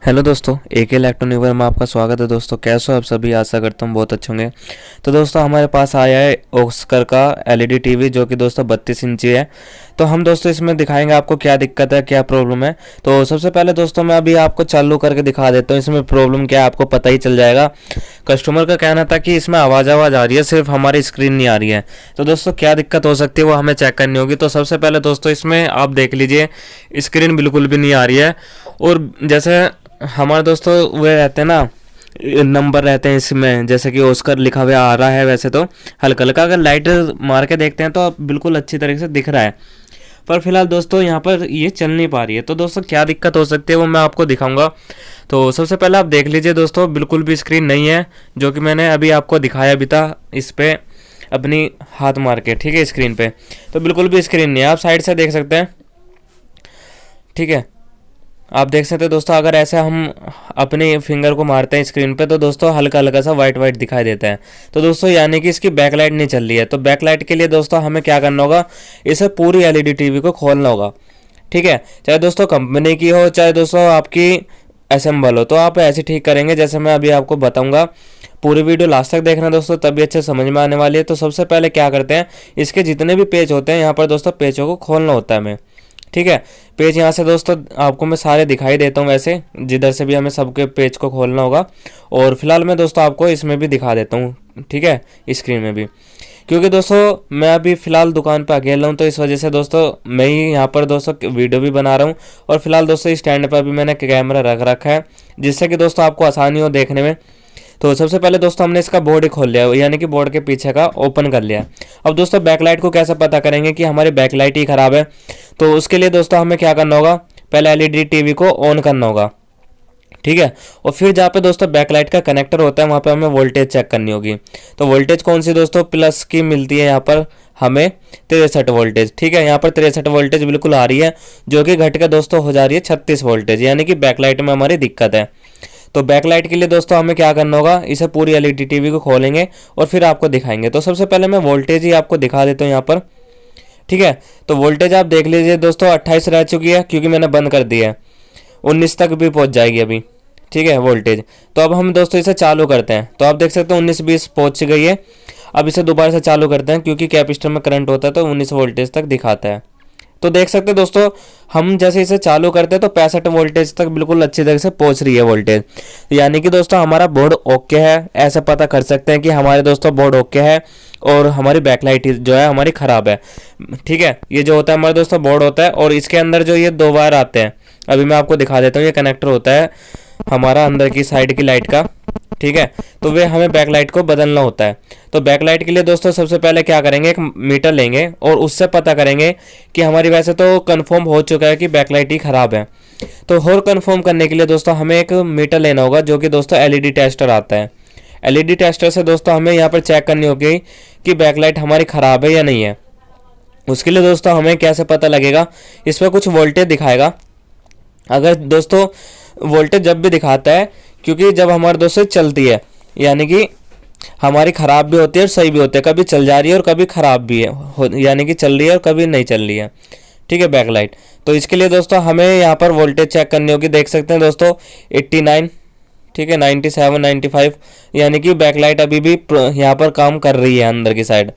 Hello दोस्तों, एके electronic में आपका स्वागत है। दोस्तों कैसे हो आप सभी? आशा करता हूँ बहुत अच्छे होंगे। तो दोस्तों हमारे पास आया है ऑस्कर का एलईडी टीवी, जो कि दोस्तों 32 इंची है। तो हम दोस्तों इसमें दिखाएंगे आपको क्या दिक्कत है, क्या प्रॉब्लम है। तो सबसे पहले दोस्तों मैं अभी आपको चालू करके दिखा देता हूँ, इसमें प्रॉब्लम क्या है आपको पता ही चल जाएगा। कस्टमर का कहना था कि इसमें आवाज़ आ रही है, सिर्फ हमारी स्क्रीन नहीं आ रही है। तो दोस्तों क्या दिक्कत हो सकती है वो हमें चेक करनी होगी। तो सबसे पहले दोस्तों इसमें आप देख लीजिए, स्क्रीन बिल्कुल भी नहीं आ रही है। और जैसे हमारे दोस्तों वे रहते हैं ना, नंबर रहते हैं इसमें, जैसे कि ऑस्कर लिखा हुआ आ रहा है। वैसे तो हल्का हल्का अगर लाइट मार के देखते हैं तो बिल्कुल अच्छी तरीके से दिख रहा है, पर फिलहाल दोस्तों यहाँ पर ये चल नहीं पा रही है। तो दोस्तों क्या दिक्कत हो सकती है वो मैं आपको दिखाऊंगा। तो सबसे पहले आप देख लीजिए दोस्तों, बिल्कुल भी स्क्रीन नहीं है, जो कि मैंने अभी आपको दिखाया भी था इस पर अपनी हाथ मार के। ठीक है, स्क्रीन पे तो बिल्कुल भी स्क्रीन नहीं है, आप साइड से देख सकते हैं। ठीक है, आप देख सकते हैं दोस्तों, अगर ऐसे हम अपने फिंगर को मारते हैं स्क्रीन पे तो दोस्तों हल्का हल्का सा वाइट वाइट दिखाई देता है। तो दोस्तों यानी कि इसकी बैकलाइट नहीं चल रही है। तो बैकलाइट के लिए दोस्तों हमें क्या करना होगा, इसे पूरी एलईडी टीवी को खोलना होगा। ठीक है, चाहे दोस्तों कंपनी की हो, चाहे दोस्तों आपकी असेंबल हो, तो आप ऐसे ठीक करेंगे जैसे मैं अभी आपको बताऊंगा। पूरी वीडियो लास्ट तक देखना दोस्तों, तभी अच्छे समझ में आने वाली है। तो सबसे पहले क्या करते हैं, इसके जितने भी पेज होते हैं यहाँ पर दोस्तों पेजों को खोलना होता है हमें। ठीक है, पेज यहाँ से दोस्तों आपको मैं सारे दिखाई देता हूँ, वैसे जिधर से भी हमें सबके पेज को खोलना होगा। और फिलहाल मैं दोस्तों आपको इसमें भी दिखा देता हूँ, ठीक है, स्क्रीन में भी। क्योंकि दोस्तों मैं अभी फ़िलहाल दुकान पर अकेला हूँ, तो इस वजह से दोस्तों मैं ही यहाँ पर दोस्तों वीडियो भी बना रहा हूँ। और फिलहाल दोस्तों इस स्टैंड पर भी मैंने कैमरा रख रखा है, जिससे कि दोस्तों आपको आसानी हो देखने में। तो सबसे पहले दोस्तों हमने इसका बोर्ड ही खोल लिया, यानी कि बोर्ड के पीछे का ओपन कर लिया। अब दोस्तों बैकलाइट को कैसे पता करेंगे कि हमारी बैकलाइट ही ख़राब है। तो उसके लिए दोस्तों हमें क्या करना होगा, पहले एलईडी टीवी को ऑन करना होगा। ठीक है, और फिर जहाँ पे दोस्तों बैकलाइट का कनेक्टर होता है वहाँ पे हमें वोल्टेज चेक करनी होगी। तो वोल्टेज कौन सी दोस्तों, प्लस की मिलती है यहाँ पर हमें 63 वोल्टेज। ठीक है, यहाँ पर 63 वोल्टेज बिल्कुल आ रही है, जो कि घट के दोस्तों हो जा रही है 36 वोल्टेज, यानी कि बैकलाइट में हमारी दिक्कत है। तो बैकलाइट के लिए दोस्तों हमें क्या करना होगा, इसे पूरी एलईडी टीवी को खोलेंगे और फिर आपको दिखाएंगे। तो सबसे पहले मैं वोल्टेज ही आपको दिखा देता हूँ यहाँ पर। ठीक है, तो वोल्टेज आप देख लीजिए दोस्तों 28 रह चुकी है, क्योंकि मैंने बंद कर दिया है। 19 तक भी पहुँच जाएगी अभी। ठीक है वोल्टेज। तो अब हम दोस्तों इसे चालू करते हैं, तो आप देख सकते हैं 19-20 पहुँच गई है। अब इसे दोबारा से चालू करते हैं, क्योंकि कैपेसिटर में करंट होता है तो 19 वोल्टेज तक दिखाता है। तो देख सकते हैं दोस्तों, हम जैसे इसे चालू करते हैं तो 65 वोल्टेज तक बिल्कुल अच्छी तरह से पहुंच रही है वोल्टेज। यानी कि दोस्तों हमारा बोर्ड ओके है, ऐसा पता कर सकते हैं कि हमारे दोस्तों बोर्ड ओके है और हमारी बैकलाइट जो है हमारी ख़राब है। ठीक है, ये जो होता है हमारे दोस्तों बोर्ड होता है, और इसके अंदर जो ये 2 वायर आते हैं, अभी मैं आपको दिखा देता हूँ। ये कनेक्टर होता है हमारा अंदर की साइड की लाइट का। ठीक है, तो वे हमें बैकलाइट को बदलना होता है। तो बैकलाइट के लिए दोस्तों सबसे पहले क्या करेंगे, एक मीटर लेंगे और उससे पता करेंगे कि हमारी वैसे तो कंफर्म हो चुका है कि बैकलाइट ही ख़राब है। तो और कंफर्म करने के लिए दोस्तों हमें एक मीटर लेना होगा, जो कि दोस्तों एलईडी टेस्टर आता है। एलईडी टेस्टर से दोस्तों हमें यहाँ पर चेक करनी होगी कि बैकलाइट हमारी ख़राब है या नहीं है। उसके लिए दोस्तों हमें कैसे पता लगेगा, इस पर कुछ वोल्टेज दिखाएगा। अगर दोस्तों वोल्टेज जब भी दिखाता है, क्योंकि जब हमारे दोस्तों चलती है, यानी कि हमारी ख़राब भी होती है और सही भी होती है, कभी चल जा रही है और कभी ख़राब भी है, यानी कि चल रही है और कभी नहीं चल रही है। ठीक है बैकलाइट। तो इसके लिए दोस्तों हमें यहाँ पर वोल्टेज चेक करनी होगी। देख सकते हैं दोस्तों 89, ठीक है 97, 95, यानी कि बैकलाइट अभी भी यहाँ पर काम कर रही है अंदर की साइड।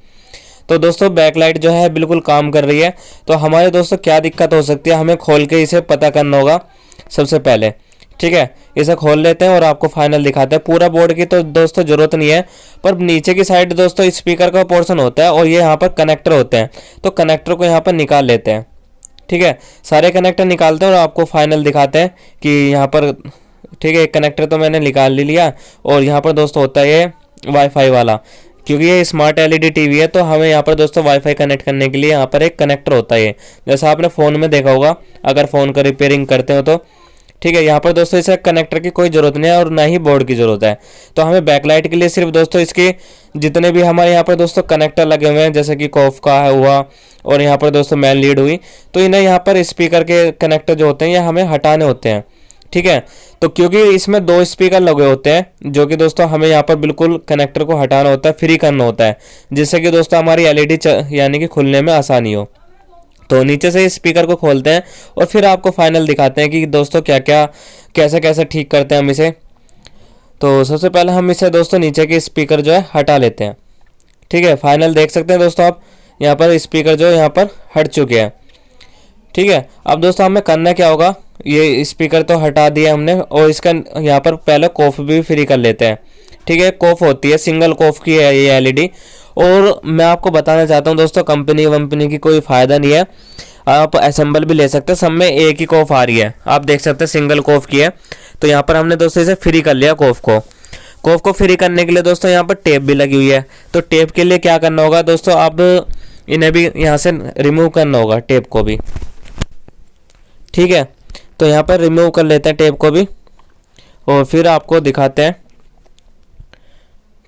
तो दोस्तों बैकलाइट जो है बिल्कुल काम कर रही है। तो हमारे दोस्तों क्या दिक्कत हो सकती है, हमें खोल के इसे पता करना होगा सबसे पहले। ठीक है, इसे खोल लेते हैं और आपको फाइनल दिखाते हैं। पूरा बोर्ड की तो दोस्तों ज़रूरत नहीं है, पर नीचे की साइड दोस्तों स्पीकर का पोर्शन होता है और ये यहाँ पर कनेक्टर होते हैं। तो कनेक्टर को यहाँ पर निकाल लेते हैं। ठीक है, सारे कनेक्टर निकालते हैं और आपको फाइनल दिखाते हैं कि यहाँ पर। ठीक है, एक कनेक्टर तो मैंने निकाल ले लिया, और यहाँ पर दोस्तों होता है ये वाईफाई वाला, क्योंकि ये स्मार्ट एलईडी टीवी है तो हमें यहाँ पर दोस्तों वाईफाई कनेक्ट करने के लिए यहाँ पर एक कनेक्टर होता है। जैसा आपने फ़ोन में देखा होगा, अगर फ़ोन का रिपेयरिंग करते हो तो। ठीक है, यहाँ पर दोस्तों इसे कनेक्टर की कोई ज़रूरत नहीं है और ना ही बोर्ड की ज़रूरत है। तो हमें बैकलाइट के लिए सिर्फ दोस्तों इसके जितने भी हमारे यहाँ पर दोस्तों कनेक्टर लगे हुए हैं, जैसे कि कॉफ का है हुआ, और यहाँ पर दोस्तों मेन लीड हुई, तो इन्हें यहाँ पर स्पीकर के कनेक्टर जो होते हैं ये हमें हटाने होते हैं। ठीक है, तो क्योंकि इसमें 2 स्पीकर लगे होते हैं, जो कि दोस्तों हमें यहाँ पर बिल्कुल कनेक्टर को हटाना होता है, फ्री करना होता है, जिससे कि दोस्तों हमारी एलईडी यानी कि खुलने में आसानी हो। तो नीचे से स्पीकर को खोलते हैं और फिर आपको फाइनल दिखाते हैं कि दोस्तों क्या क्या कैसे कैसे ठीक करते हैं हम इसे। तो सबसे पहले हम इसे दोस्तों नीचे के स्पीकर जो है हटा लेते हैं। ठीक है, फाइनल देख सकते हैं दोस्तों आप, यहाँ पर स्पीकर जो यहाँ पर हट चुके हैं। ठीक है, अब दोस्तों हमें करना क्या होगा, ये स्पीकर तो हटा दिया हमने और इसका यहाँ पर पहले कॉफ भी फ्री कर लेते हैं। ठीक है, कॉफ होती है, सिंगल कॉफ की है ये एलईडी। और मैं आपको बताना चाहता हूँ दोस्तों, कंपनी वंपनी की कोई फ़ायदा नहीं है, आप असेंबल भी ले सकते हैं, सब में एक ही कॉफ आ रही है। आप देख सकते हैं सिंगल कॉफ की है। तो यहाँ पर हमने दोस्तों इसे फ्री कर लिया कॉफ को। कॉफ को फ्री करने के लिए दोस्तों यहाँ पर टेप भी लगी हुई है। तो टेप के लिए क्या करना होगा दोस्तों, आप इन्हें भी यहाँ से रिमूव करना होगा, टेप को भी। ठीक है, तो यहाँ पर रिमूव कर लेते हैं टेप को भी और फिर आपको दिखाते हैं।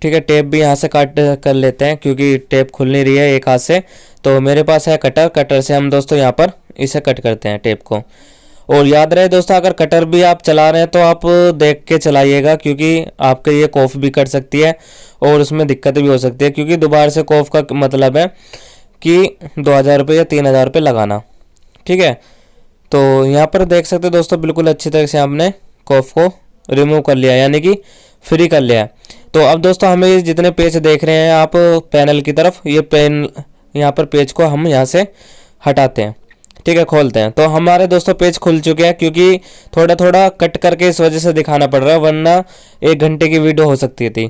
ठीक है, टेप भी यहाँ से कट कर लेते हैं क्योंकि टेप खुल नहीं रही है एक हाथ से। तो मेरे पास है कटर, कटर से हम दोस्तों यहाँ पर इसे कट करते हैं टेप को। और याद रहे दोस्तों, अगर कटर भी आप चला रहे हैं तो आप देख के चलाइएगा, क्योंकि आपके ये कॉफ भी कट सकती है और उसमें दिक्कत भी हो सकती है, क्योंकि दोबारा से कॉफ का मतलब है कि 2000 रुपये या 3000 रुपये लगाना। ठीक है, तो यहाँ पर देख सकते हैं दोस्तों, बिल्कुल अच्छी तरह से हमने कॉफ को रिमूव कर लिया, यानी कि फ्री कर लिया। तो अब दोस्तों हमें ये जितने पेज देख रहे हैं आप पैनल की तरफ, ये पेन यहाँ पर पेज को हम यहाँ से हटाते हैं। ठीक है, खोलते हैं तो हमारे दोस्तों पेज खुल चुके हैं, क्योंकि थोड़ा थोड़ा कट करके इस वजह से दिखाना पड़ रहा है, वरना 1 घंटे की वीडियो हो सकती थी।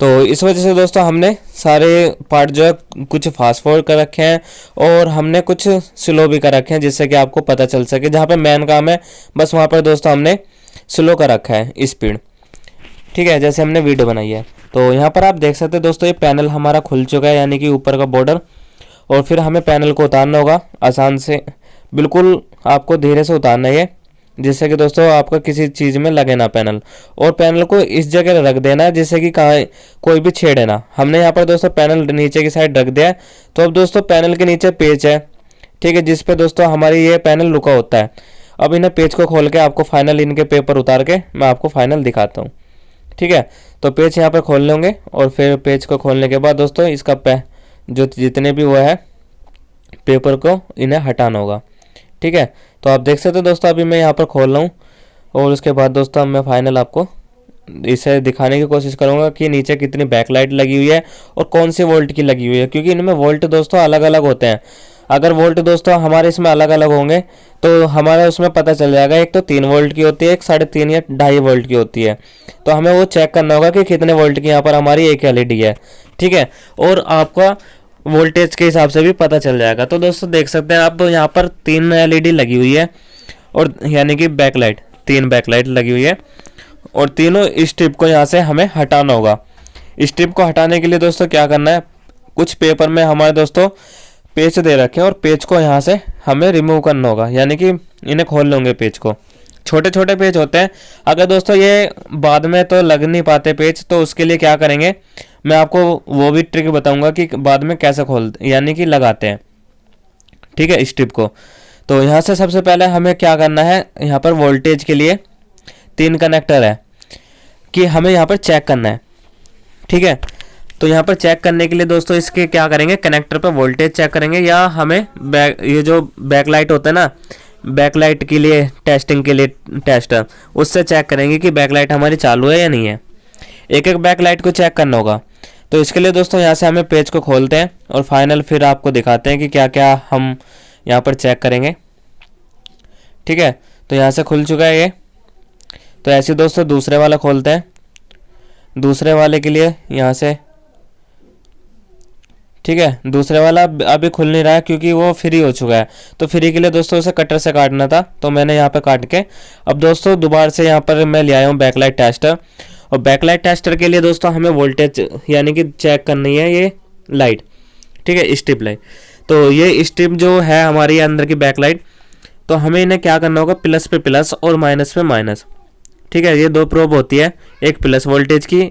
तो इस वजह से दोस्तों हमने सारे पार्ट जो है कुछ फास्ट फॉरवर्ड कर रखे हैं और हमने कुछ स्लो भी कर रखे हैं, जिससे कि आपको पता चल सके। जहाँ पे मेन काम है बस वहाँ पर दोस्तों हमने स्लो कर रखा है स्पीड। ठीक है, जैसे हमने वीडियो बनाई है। तो यहाँ पर आप देख सकते हैं दोस्तों, ये पैनल हमारा खुल चुका है, यानी कि ऊपर का बॉर्डर। और फिर हमें पैनल को उतारना होगा आसान से, बिल्कुल आपको धीरे से उतारना है, जिससे कि दोस्तों आपका किसी चीज़ में लगे ना पैनल। और पैनल को इस जगह रख देना है जिससे कि कहाँ कोई भी छेड़े ना। हमने यहाँ पर दोस्तों पैनल नीचे की साइड रख दिया है। तो अब दोस्तों पैनल के नीचे पेच है, ठीक है, जिस पे दोस्तों हमारी ये पैनल रुका होता है। अब इन्हें पेज को खोल के आपको फाइनल इनके पेपर उतार के मैं आपको फाइनल दिखाता हूँ। ठीक है, तो पेज यहाँ पर खोल लेंगे और फिर पेज को खोलने के बाद दोस्तों इसका जो जितने भी वो है पेपर को इन्हें हटाना होगा। ठीक है, तो आप देख सकते हो दोस्तों, अभी मैं यहाँ पर खोल रहा हूँ और उसके बाद दोस्तों मैं फाइनल आपको इसे दिखाने की कोशिश करूँगा कि नीचे कितनी बैकलाइट लगी हुई है और कौन सी वोल्ट की लगी हुई है, क्योंकि इनमें वोल्ट दोस्तों अलग अलग होते हैं। अगर वोल्ट दोस्तों हमारे इसमें अलग अलग होंगे तो हमारा उसमें पता चल जाएगा, एक तो 3 वोल्ट की होती है, एक 3.5 या 2.5 वोल्ट की होती है। तो हमें वो चेक करना होगा कि कितने वोल्ट की यहाँ पर हमारी एक एलईडी है। ठीक है, और आपका वोल्टेज के हिसाब से भी पता चल जाएगा। तो दोस्तों देख सकते हैं आप, यहाँ पर 3 एलईडी लगी हुई है और यानी कि बैकलाइट 3 बैकलाइट लगी हुई है और तीनों स्ट्रिप को यहाँ से हमें हटाना होगा। स्ट्रिप को हटाने के लिए दोस्तों क्या करना है, कुछ पेपर में हमारे दोस्तों पेच दे रखे हैं और पेज को यहाँ से हमें रिमूव करना होगा, यानी कि इन्हें खोल लेंगे पेज को। छोटे छोटे पेज होते हैं, अगर दोस्तों ये बाद में तो लग नहीं पाते पेज, तो उसके लिए क्या करेंगे मैं आपको वो भी ट्रिक बताऊंगा कि बाद में कैसे खोलते यानी कि लगाते हैं। ठीक है, स्ट्रिप को। तो यहाँ से सबसे पहले हमें क्या करना है, यहाँ पर वोल्टेज के लिए 3 कनेक्टर है कि हमें यहाँ पर चेक करना है। ठीक है, तो यहाँ पर चेक करने के लिए दोस्तों इसके क्या करेंगे, कनेक्टर पर वोल्टेज चेक करेंगे, या हमें ये जो बैकलाइट होता है ना, बैकलाइट के लिए टेस्टिंग के लिए टेस्टर, उससे चेक करेंगे कि बैकलाइट हमारी चालू है या नहीं है। एक एक बैकलाइट को चेक करना होगा। तो इसके लिए दोस्तों यहाँ से हमें पेज को खोलते हैं और फाइनल फिर आपको दिखाते हैं कि क्या क्या हम यहाँ पर चेक करेंगे। ठीक है, तो यहाँ से खुल चुका है ये। तो ऐसे दोस्तों दूसरे वाला खोलते हैं। दूसरे वाले के लिए यहाँ से, ठीक है, दूसरे वाला अभी खुल नहीं रहा है क्योंकि वो फ्री हो चुका है। तो फ्री के लिए दोस्तों उसे कटर से काटना था, तो मैंने यहाँ पे काट के अब दोस्तों दोबारा से यहाँ पर मैं ले आया हूँ बैकलाइट टेस्टर। और बैकलाइट टेस्टर के लिए दोस्तों हमें वोल्टेज यानी कि चेक करनी है ये लाइट। ठीक है, स्ट्रिप लाइट। तो ये स्ट्रिप जो है हमारी अंदर की बैकलाइट, तो हमें इन्हें क्या करना होगा, प्लस पे प्लस और माइनस पे माइनस। ठीक है, ये 2 प्रोब होती है, एक प्लस वोल्टेज की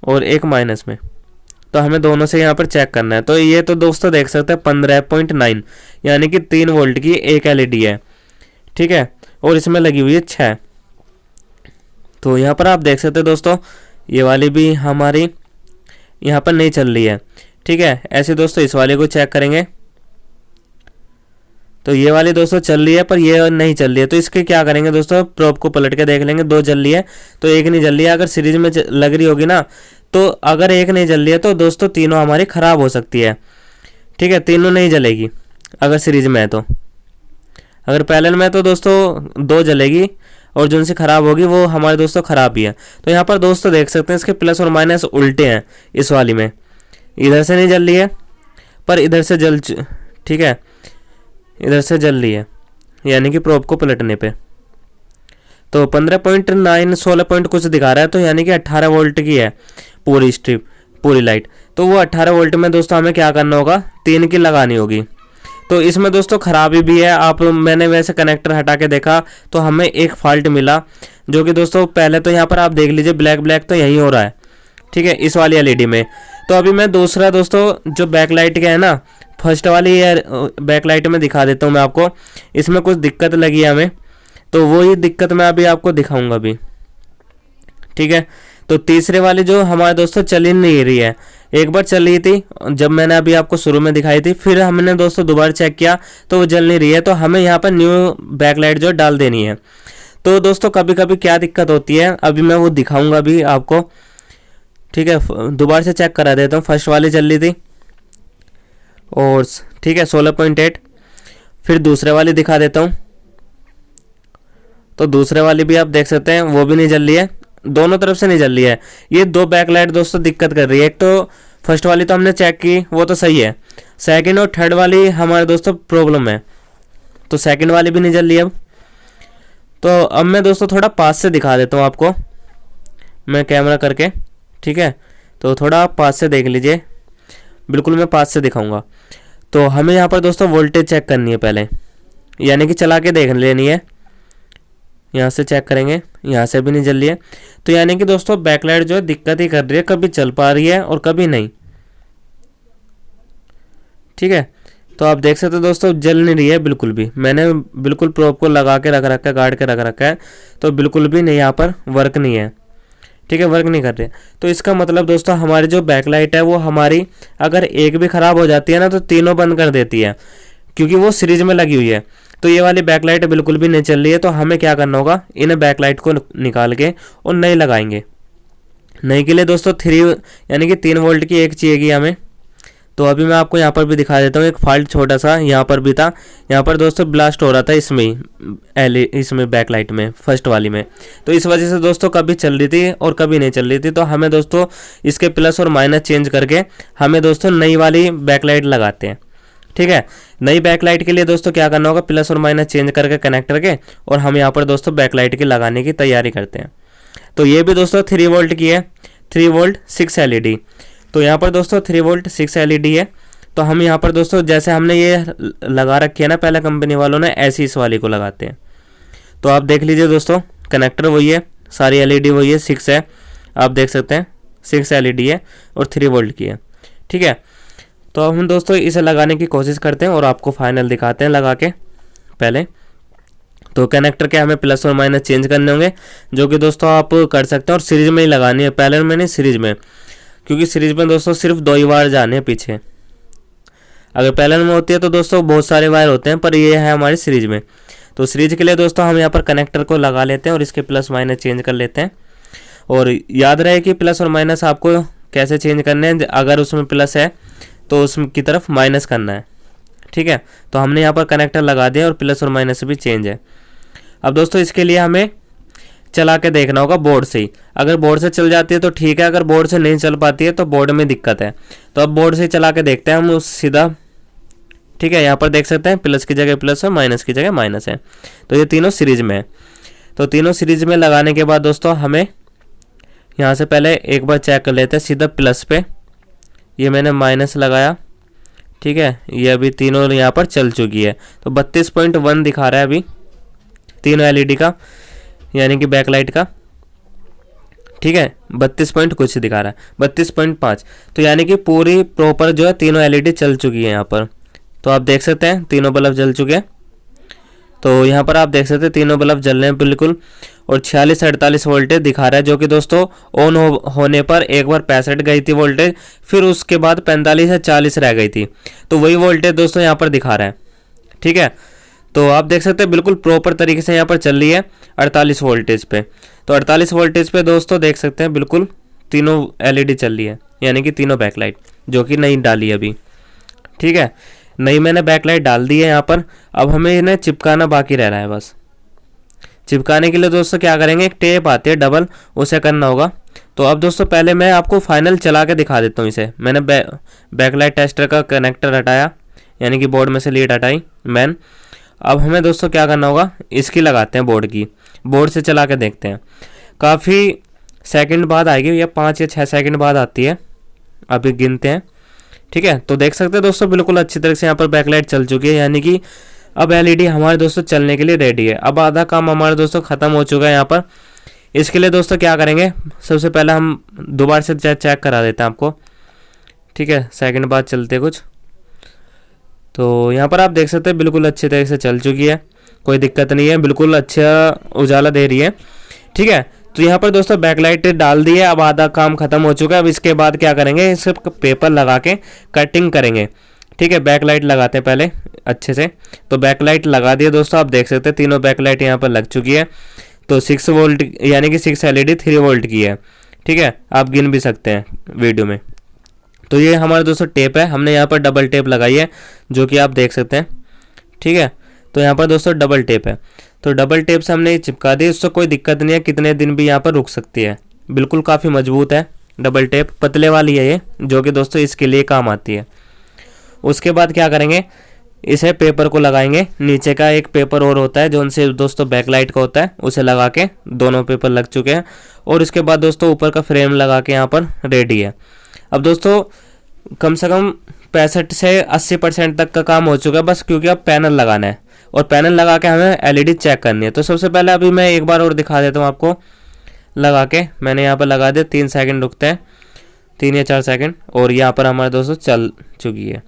और एक माइनस में। तो हमें दोनों से यहाँ पर चेक करना है। तो ये तो दोस्तों देख सकते हैं 15.9 यानी कि 3 वोल्ट की एक एलईडी है। ठीक है, और इसमें लगी हुई है 6। तो यहाँ पर आप देख सकते हैं दोस्तों, ये वाली भी हमारी यहाँ पर नहीं चल रही है। ठीक है, ऐसे दोस्तों इस वाले को चेक करेंगे। तो ये वाली दोस्तों चल रही है पर ये नहीं चल रही है, तो इसके क्या करेंगे दोस्तों, प्रोब को पलट के देख लेंगे। 2 जल रही है तो एक नहीं जल रही है। अगर सीरीज में लग रही होगी ना, तो अगर एक नहीं जल रही है तो दोस्तों तीनों हमारी ख़राब हो सकती है। ठीक है, तीनों नहीं जलेगी अगर सीरीज में है तो। अगर पैरेलल में है तो दोस्तों 2 जलेगी और जो उनसे ख़राब होगी वो हमारे दोस्तों ख़राब ही है। तो यहाँ पर दोस्तों देख सकते हैं इसके प्लस और माइनस उल्टे हैं। इस वाली में इधर से नहीं जल रही है पर इधर से ठीक है, इधर से जल रही है, यानी कि प्रोब को पलटने पे। तो 15.9 16 पॉइंट कुछ दिखा रहा है, तो यानी कि 18 वोल्ट की है पूरी स्ट्रिप, पूरी लाइट। तो वो 18 वोल्ट में दोस्तों हमें क्या करना होगा, 3 की लगानी होगी। तो इसमें दोस्तों खराबी भी है। मैंने वैसे कनेक्टर हटा के देखा तो हमें एक फॉल्ट मिला, जो कि दोस्तों पहले तो यहाँ पर आप देख लीजिए ब्लैक ब्लैक तो यहीं हो रहा है। ठीक है, इस वाली एलईडी में। तो अभी मैं दूसरा दोस्तों जो बैक लाइट का है ना, फर्स्ट वाली बैक लाइट में दिखा देता हूँ मैं आपको। इसमें कुछ दिक्कत लगी है हमें, तो वही दिक्कत मैं अभी आपको दिखाऊंगा अभी। ठीक है, तो तीसरे वाली जो हमारे दोस्तों चल ही नहीं रही है। एक बार चल रही थी जब मैंने अभी आपको शुरू में दिखाई थी, फिर हमने दोस्तों दोबारा चेक किया तो वो जल नहीं रही है। तो हमें यहाँ पर न्यू बैकलाइट जो डाल देनी है। तो दोस्तों कभी कभी क्या दिक्कत होती है अभी मैं वो दिखाऊंगा अभी आपको। ठीक है, दोबारा से चेक करा देता हूँ। फर्स्ट वाली चल रही थी और ठीक है 16.8। फिर दूसरे वाली दिखा देता हूँ। तो दूसरे वाली भी आप देख सकते हैं वो भी नहीं जल रही है, दोनों तरफ से नहीं जल रही है। ये 2 बैकलाइट दोस्तों दिक्कत कर रही है। एक तो फर्स्ट वाली तो हमने चेक की वो तो सही है, सेकंड और थर्ड वाली हमारे दोस्तों प्रॉब्लम है। तो सेकंड वाली भी नहीं जल रही अब। तो अब मैं दोस्तों थोड़ा पास से दिखा देता हूँ आपको, मैं कैमरा करके। ठीक है, तो थोड़ा आप पास से देख लीजिए, बिल्कुल मैं पास से दिखाऊंगा। तो हमें यहाँ पर दोस्तों वोल्टेज चेक करनी है पहले, यानी कि चला के देख लेनी है। यहाँ से चेक करेंगे, यहाँ से भी नहीं जल रही है। तो यानी कि दोस्तों बैकलाइट जो है दिक्कत ही कर रही है, कभी चल पा रही है और कभी नहीं। ठीक है, तो आप देख सकते हो दोस्तों जल नहीं रही है बिल्कुल भी। मैंने बिल्कुल प्रोब को लगा के रख रखा है, गाड़ के रख रखा है, तो बिल्कुल भी नहीं, यहाँ पर वर्क नहीं है। ठीक है, वर्क नहीं कर रही है। तो इसका मतलब दोस्तों हमारी जो बैकलाइट है वो हमारी अगर एक भी ख़राब हो जाती है ना, तो तीनों बंद कर देती है, क्योंकि वो सीरीज में लगी हुई है। तो ये वाली बैकलाइट बिल्कुल भी नहीं चल रही है। तो हमें क्या करना होगा, इन बैकलाइट को निकाल के और नई लगाएंगे। नई के लिए दोस्तों 3 यानी कि 3 वोल्ट की एक चाहिएगी हमें। तो अभी मैं आपको यहाँ पर भी दिखा देता हूँ। एक फॉल्ट छोटा सा यहाँ पर भी था, यहाँ पर दोस्तों ब्लास्ट हो रहा था इसमें ही, इसमें बैकलाइट में, फर्स्ट वाली में। तो इस वजह से दोस्तों कभी चल रही थी और कभी नहीं चल रही थी। तो हमें दोस्तों इसके प्लस और माइनस चेंज करके हमें दोस्तों नई वाली बैकलाइट लगाते हैं। ठीक है, नई बैकलाइट के लिए दोस्तों क्या करना होगा, प्लस और माइनस चेंज करके कनेक्टर के, और हम यहाँ पर दोस्तों बैकलाइट की लगाने की तैयारी करते हैं। तो ये भी दोस्तों 3 वोल्ट की है, 3 वोल्ट 6 एलईडी। तो यहाँ पर दोस्तों 3 वोल्ट 6 एलईडी है। तो हम यहाँ पर दोस्तों जैसे हमने ये लगा रखी है ना पहले कंपनी वालों ने, ऐसी इस वाली को लगाते हैं। तो आप देख लीजिए दोस्तों, कनेक्टर वही है, सारी एलईडी वही है, 6 है, आप देख सकते हैं 6 एलईडी है और 3 वोल्ट की है। ठीक है, तो अब हम दोस्तों इसे लगाने की कोशिश करते हैं और आपको फाइनल दिखाते हैं लगा के पहले। तो कनेक्टर के हमें प्लस और माइनस चेंज करने होंगे, जो कि दोस्तों आप कर सकते हैं, और सीरीज में ही लगानी है, पैरेलल में नहीं, सीरीज में। क्योंकि सीरीज में दोस्तों सिर्फ 2 ही वायर जाने हैं पीछे। अगर पैरेलल में होती है तो दोस्तों बहुत सारे वायर होते हैं, पर ये है हमारी सीरीज में। तो सीरीज के लिए दोस्तों हम यहाँ पर कनेक्टर को लगा लेते हैं और इसके प्लस माइनस चेंज कर लेते हैं। और याद रहे कि प्लस और माइनस आपको कैसे चेंज करने हैं। अगर उसमें प्लस है तो उसकी तरफ माइनस करना है। ठीक है, तो हमने यहाँ पर कनेक्टर लगा दिया और प्लस और माइनस भी चेंज है। अब दोस्तों इसके लिए हमें चला के देखना होगा बोर्ड से ही। अगर बोर्ड से चल जाती है तो ठीक है, अगर बोर्ड से नहीं चल पाती है तो बोर्ड में दिक्कत है। तो अब बोर्ड से चला के देखते हैं हम उस सीधा। ठीक है, यहाँ पर देख सकते हैं प्लस की जगह प्लस है, माइनस की जगह माइनस है। तो ये तीनों सीरीज में है। तो तीनों सीरीज में लगाने के बाद दोस्तों हमें यहाँ से पहले एक बार चेक कर लेते हैं सीधा प्लस पे। ये मैंने माइनस लगाया। ठीक है, ये अभी तीनों यहाँ पर चल चुकी है। तो 32.1 दिखा रहा है अभी तीनों एलईडी का, यानी कि बैकलाइट का। ठीक है, 32 पॉइंट कुछ दिखा रहा है, 32.5। तो यानी कि पूरी प्रॉपर जो है तीनों एलईडी चल चुकी है यहाँ पर। तो आप देख सकते हैं तीनों बल्ब जल चुके हैं। तो यहाँ पर आप देख सकते हैं तीनों बल्ब जल रहे हैं बिल्कुल। और 46-48 वोल्टेज दिखा रहा है, जो कि दोस्तों ऑन होने पर एक बार 65 गई थी वोल्टेज, फिर उसके बाद 45 या 40 रह गई थी। तो वही वोल्टेज दोस्तों यहाँ पर दिखा रहा है। ठीक है, तो आप देख सकते हैं बिल्कुल प्रॉपर तरीके से यहाँ पर चल रही है 48 वोल्टेज पे। तो 48 वोल्टेज पे दोस्तों देख सकते हैं बिल्कुल तीनों एलईडी चल रही है, यानी कि तीनों बैकलाइट जो कि नई डाली है अभी। ठीक है, नई मैंने बैकलाइट डाल दी है यहाँ पर। अब हमें इन्हें चिपकाना बाकी रह रहा है बस। चिपकाने के लिए दोस्तों क्या करेंगे, एक टेप आती है डबल, उसे करना होगा। तो अब दोस्तों पहले मैं आपको फाइनल चला के दिखा देता हूँ इसे। मैंने बैकलाइट टेस्टर का कनेक्टर हटाया, यानी कि बोर्ड में से लीड हटाई मैन। अब हमें दोस्तों क्या करना होगा, इसकी लगाते हैं बोर्ड की, बोर्ड से चला के देखते हैं। काफ़ी सेकंड बाद आएगी, या 5 या 6 सेकंड बाद आती है, अभी गिनते हैं। ठीक है, तो देख सकते हैं दोस्तों बिल्कुल अच्छी तरह से यहाँ पर बैकलाइट चल चुकी है, यानी कि अब एलईडी हमारे दोस्तों चलने के लिए रेडी है। अब आधा काम हमारे दोस्तों ख़त्म हो चुका है यहाँ पर। इसके लिए दोस्तों क्या करेंगे, सबसे पहले हम दोबारा से चेक करा देते हैं आपको। ठीक है, सेकंड बाद चलते कुछ। तो यहाँ पर आप देख सकते हैं बिल्कुल अच्छी तरह से चल चुकी है, कोई दिक्कत नहीं है, बिल्कुल अच्छा उजाला दे रही है। ठीक है, तो यहाँ पर दोस्तों बैकलाइट डाल दी है, अब आधा काम खत्म हो चुका है। अब इसके बाद क्या करेंगे, इस पेपर लगा के कटिंग करेंगे। ठीक है, बैकलाइट लगाते हैं पहले अच्छे से। तो बैकलाइट लगा दिए दोस्तों, आप देख सकते हैं तीनों बैकलाइट यहाँ पर लग चुकी है। तो 6 वोल्ट यानी कि 6 एलईडी 3 वोल्ट की है। ठीक है, आप गिन भी सकते हैं वीडियो में। तो ये हमारे दोस्तों टेप है, हमने यहाँ पर डबल टेप लगाई है जो कि आप देख सकते हैं। ठीक है, तो यहाँ पर दोस्तों डबल टेप है, तो डबल टेप से हमने ये चिपका दी। उससे कोई दिक्कत नहीं है, कितने दिन भी यहाँ पर रुक सकती है। बिल्कुल काफ़ी मजबूत है डबल टेप, पतले वाली है ये, जो कि दोस्तों इसके लिए काम आती है। उसके बाद क्या करेंगे, इसे पेपर को लगाएंगे। नीचे का एक पेपर और होता है जो उनसे दोस्तों बैकलाइट का होता है, उसे लगा के दोनों पेपर लग चुके हैं। और इसके बाद दोस्तों ऊपर का फ्रेम लगा के यहाँ पर रेडी है। अब दोस्तों कम से कम 65 से 80% तक का काम हो चुका है बस, क्योंकि अब पैनल लगाना है और पैनल लगा के हमें एलईडी चेक करनी है। तो सबसे पहले अभी मैं एक बार और दिखा देता हूँ आपको लगा के। मैंने यहाँ पर लगा दिया, 3 सेकंड रुकते हैं, 3 या 4 सेकंड, और यहाँ पर हमारे दोस्तों चल चुकी है।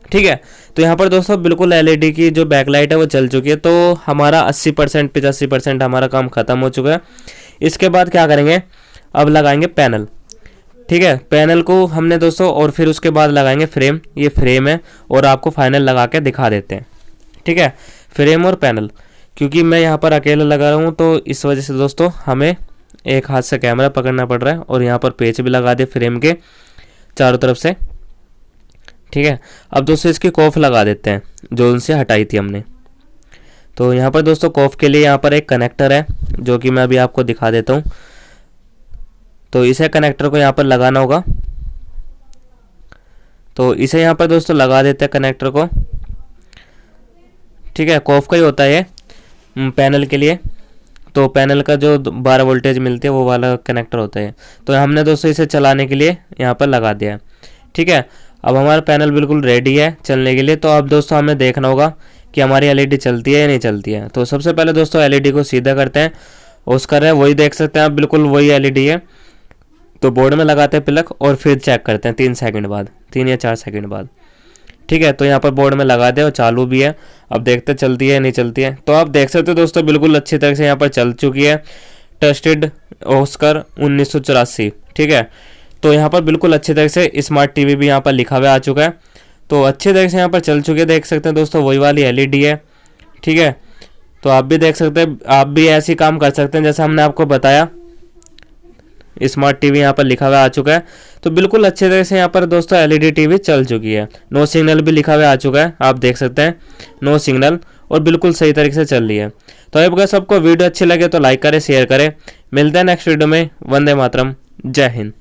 ठीक है, तो यहाँ पर दोस्तों बिल्कुल एलईडी की जो बैकलाइट है वो चल चुकी है। तो हमारा 80% 85% हमारा काम ख़त्म हो चुका है। इसके बाद क्या करेंगे, अब लगाएंगे पैनल। ठीक है, पैनल को हमने दोस्तों, और फिर उसके बाद लगाएंगे फ्रेम। ये फ्रेम है और आपको फाइनल लगा के दिखा देते हैं। ठीक है, फ्रेम और पैनल, क्योंकि मैं यहाँ पर अकेला लगा रहा हूँ तो इस वजह से दोस्तों हमें एक हाथ से कैमरा पकड़ना पड़ रहा है। और यहाँ पर पेच भी लगा दे फ्रेम के चारों तरफ से। ठीक है, अब दोस्तों इसकी कॉफ लगा देते हैं जो उनसे हटाई थी हमने। तो यहाँ पर दोस्तों कॉफ के लिए यहाँ पर एक कनेक्टर है जो कि मैं अभी आपको दिखा देता हूँ। तो इसे कनेक्टर को यहाँ पर लगाना होगा। तो इसे यहाँ पर दोस्तों लगा देते हैं कनेक्टर को। ठीक है, कॉफ का ही होता है ये पैनल के लिए। तो पैनल का जो 12 वोल्टेज मिलती है वो वाला कनेक्टर होता है। तो हमने दोस्तों इसे चलाने के लिए यहाँ पर लगा दिया है। ठीक है, अब हमारा पैनल बिल्कुल रेडी है चलने के लिए। तो अब दोस्तों हमें देखना होगा कि हमारी एलईडी चलती है या नहीं चलती है। तो सबसे पहले दोस्तों एलईडी को सीधा करते हैं, उसका है वही देख सकते हैं आप, बिल्कुल वही एलईडी है। तो बोर्ड में लगाते हैं प्लग और फिर चेक करते हैं 3 सेकंड बाद, 3 या 4 सेकंड बाद। ठीक है, तो यहाँ पर बोर्ड में लगा दे और चालू भी है। अब देखते चलती है नहीं चलती है। तो आप देख सकते हो दोस्तों बिल्कुल अच्छी तरह से यहाँ पर चल चुकी है। Tested Oscar 1984। ठीक है, तो यहाँ पर बिल्कुल अच्छी तरह से स्मार्ट टीवी भी यहाँ पर लिखा हुआ आ चुका है। तो अच्छी तरह से यहाँ पर चल चुके, देख सकते हैं दोस्तों वही वाली एलईडी है। ठीक है, तो आप भी देख सकते हैं, आप भी ऐसे काम कर सकते हैं जैसा हमने आपको बताया। स्मार्ट टीवी यहाँ पर लिखा हुआ आ चुका है। तो बिल्कुल अच्छे तरह से यहाँ पर दोस्तों एलईडी टीवी चल चुकी है। नो सिग्नल भी लिखा हुआ आ चुका है, आप देख सकते हैं नो सिग्नल, और बिल्कुल सही तरीके से चल रही है। तो अगर सबको वीडियो अच्छी लगे तो लाइक करें, शेयर करें। मिलते हैं नेक्स्ट वीडियो में। वंदे मातरम, जय हिंद।